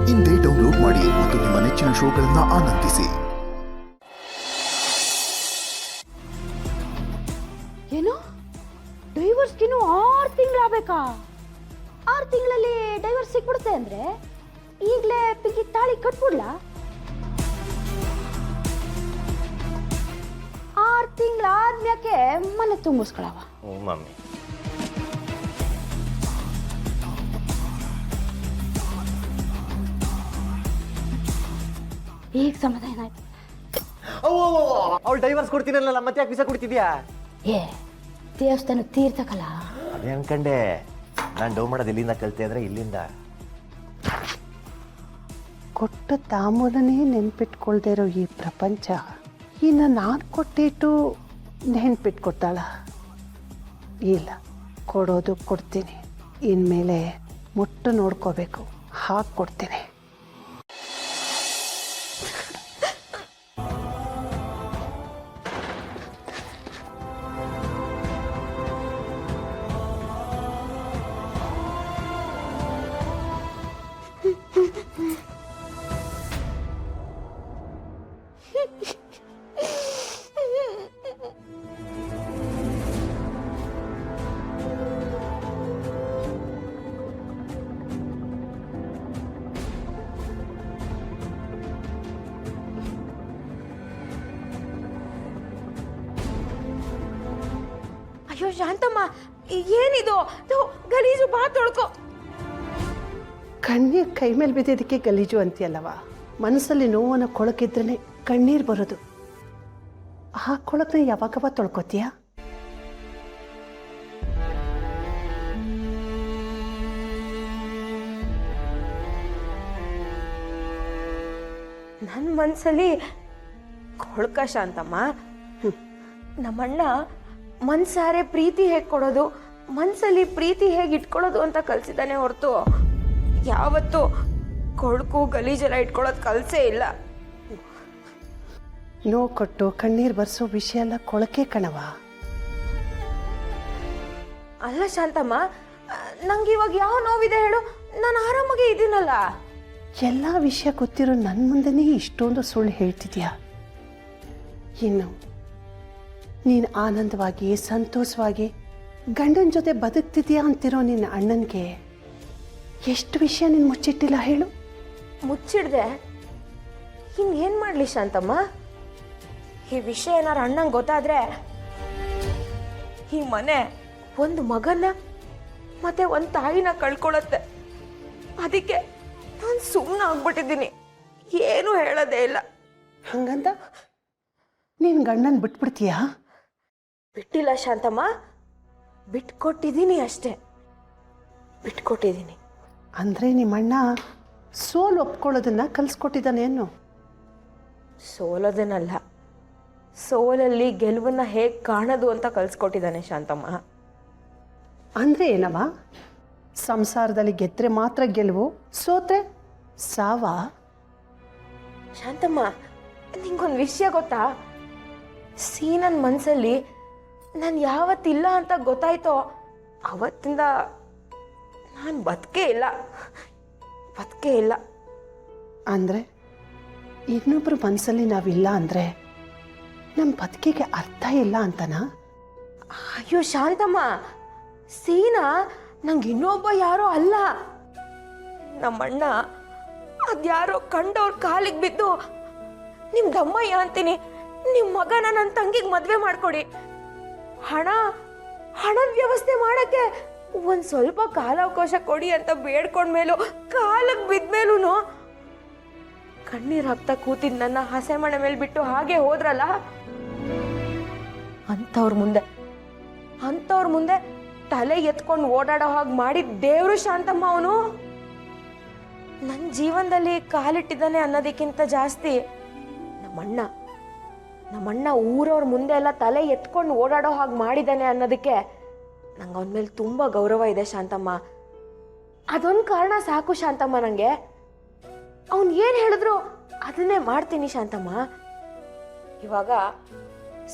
ಇಂದೇ ಡೌನ್ಲೋಡ್ ಮಾಡಿ ಮತ್ತು ನಿಮ್ಮ ನೆಚ್ಚಿನ ಶೋಗಳನ್ನು ಆನಂದಿಸಿ. ಏನು ಡೈವರ್ಸ್ಗಿನ್ನು 6 ತಿಂಗಳಾಗಬೇಕಾ? 6 ತಿಂಗಳಲ್ಲಿ ಡೈವರ್ಸ್ ಸಿಕ್ಬಿಡುತ್ತೆ ಅಂದ್ರೆ ಈಗಲೇ ಪಿಂಕಿ ತಾಳಿ ಕಟ್ಬಿಡ್ಲಾ? 6 ತಿಂಗಳಾದ್ಮ್ಯಾಕೆ ಮನೆ ತುಂಬಿಸ್ಕೊಳವ. ಮಮ್ಮಿ ಈಗ ಸಮಾಧಾನ ಆಯ್ತು. ಅವಳು ಡೈವರ್ಸ್ ಕೊಡ್ತೀನಲ್ಲ, ಮತ್ತೆ ಯಾಕೆ ವಿಷ ಕೊಡ್ತಿದ್ಯಾ? ದೇವಸ್ಥಾನ ತೀರ್ಥಕಲ್ಲ. ಅದೇ ಅನ್ಕಂಡೆ. ನಾನು ಡೌ ಮಾಡೋದು ಇಲ್ಲಿಂದ ಕಲ್ತೆ ಅಂದ್ರೆ ಇಲ್ಲಿಂದ. ಕೊಟ್ಟ ತಾಮೂಲನೇ ನೆನ್ಪಿಟ್ಕೊಳ್ದೇ ಇರೋ ಈ ಪ್ರಪಂಚ ಇನ್ನು ನಾನು ಕೊಟ್ಟಿಟ್ಟು ನೆನ್ಪಿಟ್ಕೊಡ್ತಾಳ? ಇಲ್ಲ, ಕೊಡೋದು ಕೊಡ್ತೀನಿ. ಇನ್ಮೇಲೆ ಮುಟ್ಟು ನೋಡ್ಕೋಬೇಕು, ಹಾಗೆ ಕೊಡ್ತೀನಿ. ಅಯ್ಯೋ ಶಾಂತಮ್ಮ, ಏನಿದು ಗಲೀಜು? ಬಾ ತೊಳ್ಕೊ. ಕಣ್ಣೀರು ಕೈ ಮೇಲೆ ಬಿದ್ದಿದ್ದಕ್ಕೆ ಗಲೀಜು ಅಂತೀಯಲ್ಲವ? ಮನಸ್ಸಲ್ಲಿ ನೋವನ್ನು ಕೊಳಕಿದ್ರೇ ಕಣ್ಣೀರು ಬರೋದು. ಆ ಕೊಳಕನ್ನ ಯಾವಾಗವ ತೊಳ್ಕೊತೀಯ? ನನ್ನ ಮನಸ್ಸಲ್ಲಿ ಕೊಳ್ಕ ಶಾಂತಮ್ಮ. ನಮ್ಮಣ್ಣ ಮನ್ಸಾರೆ ಪ್ರೀತಿ ಹೇಗೆ ಕೊಡೋದು, ಮನಸ್ಸಲ್ಲಿ ಪ್ರೀತಿ ಹೇಗೆ ಇಟ್ಕೊಳ್ಳೋದು ಅಂತ ಕಲಿಸಿದ್ದಾನೆ ಹೊರತು ಯಾವತ್ತೂ ಕೊಳಕು ಗಲೀಜೆಲ್ಲ ಇಟ್ಕೊಳ್ಳೋದು ಕಲಿಸೇ ಇಲ್ಲ. ನೋವು ಕೊಟ್ಟು ಕಣ್ಣೀರು ಬರ್ಸೋ ವಿಷಯ ಎಲ್ಲ ಕೊಳಕೆ ಕಣವ. ಅಲ್ಲ ಶಾಂತಮ್ಮ, ನಂಗೆ ಇವಾಗ ಯಾವ ನೋವಿದೆ ಹೇಳು? ನಾನು ಆರಾಮಾಗಿ ಇದ್ದೀನಲ್ಲ. ಎಲ್ಲ ವಿಷಯ ಗೊತ್ತಿರೋ ನನ್ನ ಮುಂದೆನೇ ಇಷ್ಟೊಂದು ಸುಳ್ಳು ಹೇಳ್ತಿದ್ಯಾ? ಇನ್ನು ನೀನು ಆನಂದವಾಗಿ ಸಂತೋಷವಾಗಿ ಗಂಡನ ಜೊತೆ ಬದುಕ್ತಿದ್ಯಾ ಅಂತಿರೋ ನಿನ್ನ ಅಣ್ಣನಿಗೆ ಎಷ್ಟು ವಿಷಯ ನೀನು ಮುಚ್ಚಿಟ್ಟಿಲ್ಲ ಹೇಳು? ಮುಚ್ಚಿಡ್ದೆ ಇನ್ನೇನು ಮಾಡಲಿ ಶಾಂತಮ್ಮ? ಈ ವಿಷಯ ಏನಾರು ಅಣ್ಣಂಗೆ ಗೊತ್ತಾದ್ರೆ ಈ ಮನೆ ಒಂದು ಮಗನ ಮತ್ತೆ ಒಂದು ತಾಯಿನ ಕಳ್ಕೊಳತ್ತೆ. ಅದಕ್ಕೆ ನಾನು ಸುಮ್ಮನೆ ಆಗ್ಬಿಟ್ಟಿದ್ದೀನಿ, ಏನೂ ಹೇಳೋದೇ ಇಲ್ಲ. ಹಂಗಂತ ನೀನು ಗಂಡನ ಬಿಟ್ಬಿಡ್ತೀಯಾ? ಬಿಟ್ಟಿಲ್ಲ ಶಾಂತಮ್ಮ, ಬಿಟ್ಕೊಟ್ಟಿದ್ದೀನಿ ಅಷ್ಟೇ, ಬಿಟ್ಕೊಟ್ಟಿದ್ದೀನಿ. ಅಂದರೆ ನಿಮ್ಮಣ್ಣ ಸೋಲು ಒಪ್ಕೊಳ್ಳೋದನ್ನ ಕಲಿಸ್ಕೊಟ್ಟಿದ್ದಾನೇನು? ಸೋಲೋದನ್ನಲ್ಲ, ಸೋಲಲ್ಲಿ ಗೆಲುವನ್ನ ಹೇಗೆ ಕಾಣೋದು ಅಂತ ಕಲಿಸ್ಕೊಟ್ಟಿದ್ದಾನೆ ಶಾಂತಮ್ಮ. ಅಂದರೆ ಏನವ? ಸಂಸಾರದಲ್ಲಿ ಗೆದ್ರೆ ಮಾತ್ರ ಗೆಲುವು, ಸೋತ್ರೆ ಸಾವ? ಶಾಂತಮ್ಮ, ನಿಂಗೊಂದು ವಿಷಯ ಗೊತ್ತಾ? ನನ್ನ ಮನಸ್ಸಲ್ಲಿ ನಾನು ಯಾವತ್ತಿಲ್ಲ ಅಂತ ಗೊತ್ತಾಯ್ತೋ ಅವತ್ತಿಂದ ನಾನು ಬದುಕೇ ಇಲ್ಲ. ಅಂದರೆ ಇನ್ನೊಬ್ಬರ ಮನಸ್ಸಲ್ಲಿ ನಾವಿಲ್ಲ ಅಂದರೆ ನಮ್ಮ ಬದುಕಿಗೆ ಅರ್ಥ ಇಲ್ಲ ಅಂತನಾ? ಅಯ್ಯೋ ಶಾಂತಮ್ಮ, ಸೀನಾ ನಂಗೆ ಇನ್ನೊಬ್ಬ ಯಾರೋ ಅಲ್ಲ. ನಮ್ಮಣ್ಣ ಅದ್ಯಾರೋ ಕಂಡವ್ರ ಕಾಲಿಗೆ ಬಿದ್ದು ನಿಮ್ಮ ದಮ್ಮಯ್ಯ ಅಂತೀನಿ, ನಿಮ್ಮ ಮಗನ ನನ್ನ ತಂಗಿಗೆ ಮದುವೆ ಮಾಡ್ಕೊಡಿ, ಹಣದ ವ್ಯವಸ್ಥೆ ಮಾಡಕ್ಕೆ ಒಂದು ಸ್ವಲ್ಪ ಕಾಲಾವಕಾಶ ಕೊಡಿ ಅಂತ ಬೇಡ್ಕೊಂಡ್ಮೇಲೂ ಕಾಲಕ್ಕೆ ಬಿದ್ಮೇಲೂ ಕಣ್ಣೀರು ಹಾಕ್ತಾ ಕೂತಿದ್ ನನ್ನ ಹಸೆ ಮಣೆ ಮೇಲೆ ಬಿಟ್ಟು ಹಾಗೆ ಹೋದ್ರಲ್ಲ. ಅಂಥವ್ರ ಮುಂದೆ ತಲೆ ಎತ್ಕೊಂಡು ಓಡಾಡೋ ಹಾಗೆ ಮಾಡಿದ ದೇವ್ರು ಶಾಂತಮ್ಮ ಅವನು. ನನ್ನ ಜೀವನದಲ್ಲಿ ಕಾಲಿಟ್ಟಿದ್ದಾನೆ ಅನ್ನೋದಕ್ಕಿಂತ ಜಾಸ್ತಿ ನಮ್ಮಣ್ಣ ಊರವ್ರ ಮುಂದೆ ಎಲ್ಲ ತಲೆ ಎತ್ಕೊಂಡು ಓಡಾಡೋ ಹಾಗೆ ಮಾಡಿದ್ದಾನೆ ಅನ್ನೋದಕ್ಕೆ ನಂಗೆ ಅವನ ಮೇಲೆ ತುಂಬ ಗೌರವ ಇದೆ ಶಾಂತಮ್ಮ. ಅದೊಂದು ಕಾರಣ ಸಾಕು ಶಾಂತಮ್ಮ ನನಗೆ. ಅವನು ಏನು ಹೇಳಿದ್ರು ಅದನ್ನೇ ಮಾಡ್ತೀನಿ ಶಾಂತಮ್ಮ. ಇವಾಗ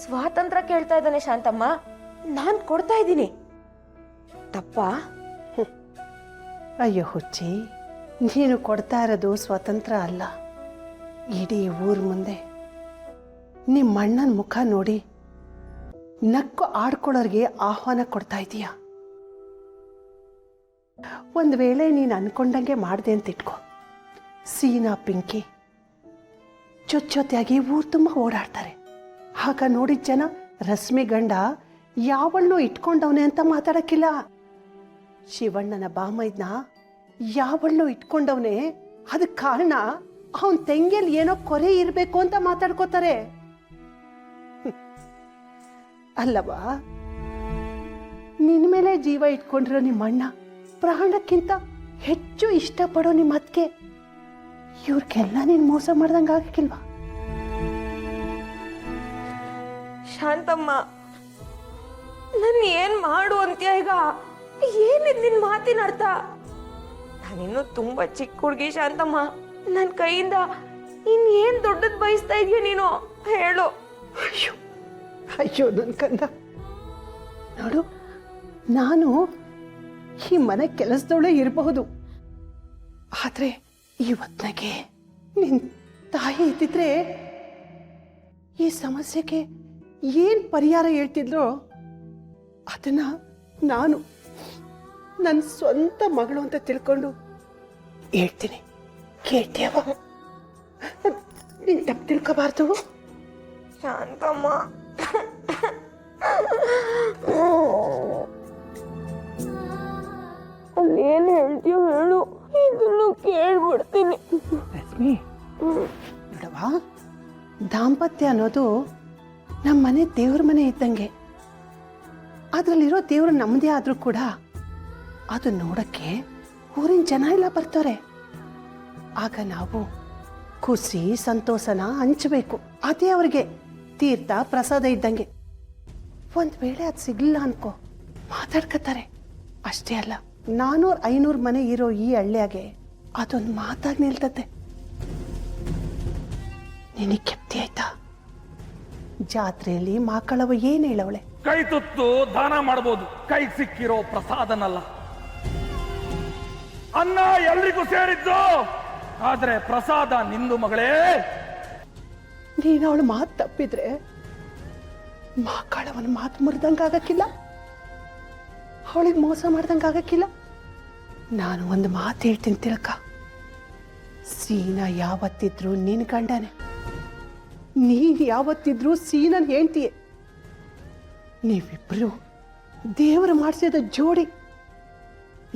ಸ್ವಾತಂತ್ರ್ಯ ಕೇಳ್ತಾ ಇದ್ದಾನೆ ಶಾಂತಮ್ಮ, ನಾನು ಕೊಡ್ತಾ ಇದ್ದೀನಿ. ತಪ್ಪಾ? ಅಯ್ಯೋ ಹುಚ್ಚಿ, ನೀನು ಕೊಡ್ತಾ ಇರೋದು ಸ್ವತಂತ್ರ ಅಲ್ಲ, ಇಡೀ ಊರ ಮುಂದೆ ನಿಮ್ಮ ಅಣ್ಣನ ಮುಖ ನೋಡಿ ನಕ್ಕು ಆಡ್ಕೊಳ್ಳೋರಿಗೆ ಆಹ್ವಾನ ಕೊಡ್ತಾ ಇದೀಯ. ಒಂದು ವೇಳೆ ನೀನು ಅನ್ಕೊಂಡಂಗೆ ಮಾಡಿದೆ ಅಂತ ಇಟ್ಕೋ, ಸೀನಾ ಪಿಂಕಿ ಜೊತೆಯಾಗಿ ಊರು ತುಂಬ ಓಡಾಡ್ತಾರೆ. ಆಗ ನೋಡಿದ ಜನ ರಶ್ಮಿ ಗಂಡ ಯಾವಳನ್ನೂ ಇಟ್ಕೊಂಡವನೆ ಅಂತ ಮಾತಾಡಕ್ಕಿಲ್ಲ. ಶಿವಣ್ಣನ ಬಾಮೈದ್ನ ಯಾವಳನ್ನೂ ಇಟ್ಕೊಂಡವನೆ, ಅದಕ್ಕೆ ಕಾರಣ ಅವನ ತೆಂಗಿಯಲ್ಲಿ ಏನೋ ಕೊರೆ ಇರಬೇಕು ಅಂತ ಮಾತಾಡ್ಕೋತಾರೆ. ಅಲ್ಲವಾ, ನಿನ್ನ ಮೇಲೆ ಜೀವ ಇಟ್ಕೊಂಡಿರೋ ನಿಮ್ಮ ಅಣ್ಣ ಪ್ರಾಣಕ್ಕಿಂತ ಹೆಚ್ಚು ಇಷ್ಟಪಡೋ ನಿಮ್ಮ ಅತ್ತಿಗೆ ಇವ್ರಿಗೆಲ್ಲ ನೀನು ಮೋಸ ಮಾಡ್ದಂಗೆ ಆಗಕ್ಕಿಲ್ವಾ? ಶಾಂತಮ್ಮ, ನನ್ನ ಏನ್ ಮಾಡು ಅಂತ್ಯ ಈಗ? ಏನಿದ್ ನಿನ್ ಮಾತಿನ ಅರ್ಥ? ನಾನಿನ್ನೂ ತುಂಬಾ ಚಿಕ್ಕ ಹುಡುಗಿ ಶಾಂತಮ್ಮ. ನನ್ನ ಕೈಯಿಂದ ಇನ್ನೇನ್ ದೊಡ್ಡದ್ ಬಯಸ್ತಾ ಇದೀಯ ನೀನು? ಹೇಳು. ಅಯ್ಯೋ ಅಯ್ಯೋ ನನ್ನ ಕಂದ, ನೋಡು, ನಾನು ಈ ಮನೆ ಕೆಲಸದವಳೇ ಇರಬಹುದು, ಆದ್ರೆ ಇವತ್ನಾಗೆ ನಿನ್ ತಾಯಿ ಇದ್ದಿದ್ರೆ ಈ ಸಮಸ್ಯೆಗೆ ಏನ್ ಪರಿಹಾರ ಹೇಳ್ತಿದ್ರೋ ಅದನ್ನ ನಾನು ನನ್ನ ಸ್ವಂತ ಮಗಳು ಅಂತ ತಿಳ್ಕೊಂಡು ಹೇಳ್ತೀನಿ. ಕೇಳ್ತೀಯವ? ನೀನ್ ತಪ್ಪು ತಿಳ್ಕೋಬಾರ್ದು ಶಾಂತಮ್ಮ. ಅಲ್ಲೇನು ಹೇಳ್ತೀಯೋ ಹೇಳು, ಇದನ್ನು ಕೇಳ್ಬಿಡ್ತೀನಿ. ರಶ್ಮಿ, ನೋಡವಾ, ದಾಂಪತ್ಯ ಅನ್ನೋದು ನಮ್ಮ ಮನೆ ದೇವ್ರ ಮನೆ ಇದ್ದಂಗೆ. ಅದರಲ್ಲಿರೋ ದೇವ್ರು ನಮ್ಮದೇ ಆದರೂ ಕೂಡ ಅದು ನೋಡಕ್ಕೆ ಊರಿನ ಜನ ಎಲ್ಲ ಬರ್ತಾರೆ. ಆಗ ನಾವು ಖುಷಿ ಸಂತೋಷನ ಹಂಚಬೇಕು. ಅದೇ ಅವ್ರಿಗೆ ತೀರ್ಥ ಪ್ರಸಾದ ಇದ್ದಂಗೆ. ಒಂದು ವೇಳೆ ಅದು ಸಿಗ್ಲಿಲ್ಲ ಅನ್ಕೋ, ಮಾತಾಡ್ಕತಾರೆ. ಅಷ್ಟೇ ಅಲ್ಲ, 400-500 ಮನೆ ಇರೋ ಈ ಹಳ್ಳಿಯಾಗೆ ಅದೊಂದು ಮಾತಾಗಿ ನಿಲ್ತತೆ. ನಿನಗೆ ಕೆಪ್ತಿ ಆಯ್ತಾ? ಜಾತ್ರೆಯಲ್ಲಿ ಮಕ್ಕಳವ ಏನ್ ಹೇಳವಳೆ? ಕೈ ತುತ್ತು ದಾನ ಮಾಡಬಹುದು, ಕೈ ಸಿಕ್ಕಿರೋ ಪ್ರಸಾದನಲ್ಲ. ಅನ್ನ ಎಲ್ರಿಗೂ ಸೇರಿದ್ದು, ಆದ್ರೆ ಪ್ರಸಾದ ನಿಂದು ಮಗಳೇ. ನೀನು ಅವಳು ಮಾತು ತಪ್ಪಿದ್ರೆ ಮಕ್ಕಳವನ ಮಾತು ಮುರಿದಂಗಾಗಕ್ಕಿಲ್ಲ, ಅವಳಿಗೆ ಮೋಸ ಮಾಡ್ದಂಗಾಗಕ್ಕಿಲ್ಲ. ನಾನು ಒಂದು ಮಾತು ಹೇಳ್ತೀನಿ ತಿಳ್ಕ, ಸೀನಾ ಯಾವತ್ತಿದ್ರು ನಿನ್ ಗಂಡನೆ, ನೀನ್ ಯಾವತ್ತಿದ್ರು ಸೀನನ್ ಹೇಳ್ತೀಯ. ನೀವಿಬ್ರು ದೇವರು ಮಾಡಿಸಿದ ಜೋಡಿ.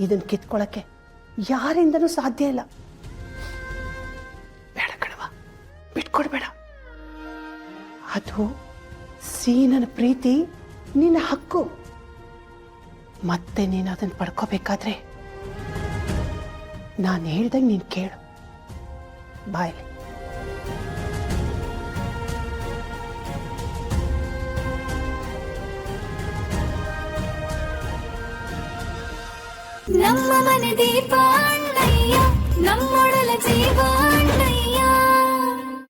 ಇದನ್ನ ಕಿತ್ಕೊಳಕ್ಕೆ ಯಾರಿಂದನೂ ಸಾಧ್ಯ ಇಲ್ಲ. ಬೇಡ ಕಣವ, ಬಿಟ್ಕೊಡ್ಬೇಡ. ಅದು ಸೀನನ ಪ್ರೀತಿ, ನಿನ್ನ ಹಕ್ಕು. ಮತ್ತೆ ನೀನು ಅದನ್ನು ಪಡ್ಕೋಬೇಕಾದ್ರೆ ನಾನು ಹೇಳ್ದಂಗೆ ನೀನು ಕೇಳು. ಬಾಯ್ಲಿ. ನಮ್ಮ ಮನೆ ದೀಪ ಅಣ್ಣಯ್ಯ, ನಮ್ಮೊಡಲ ಜೀವ ಅಣ್ಣಯ್ಯ.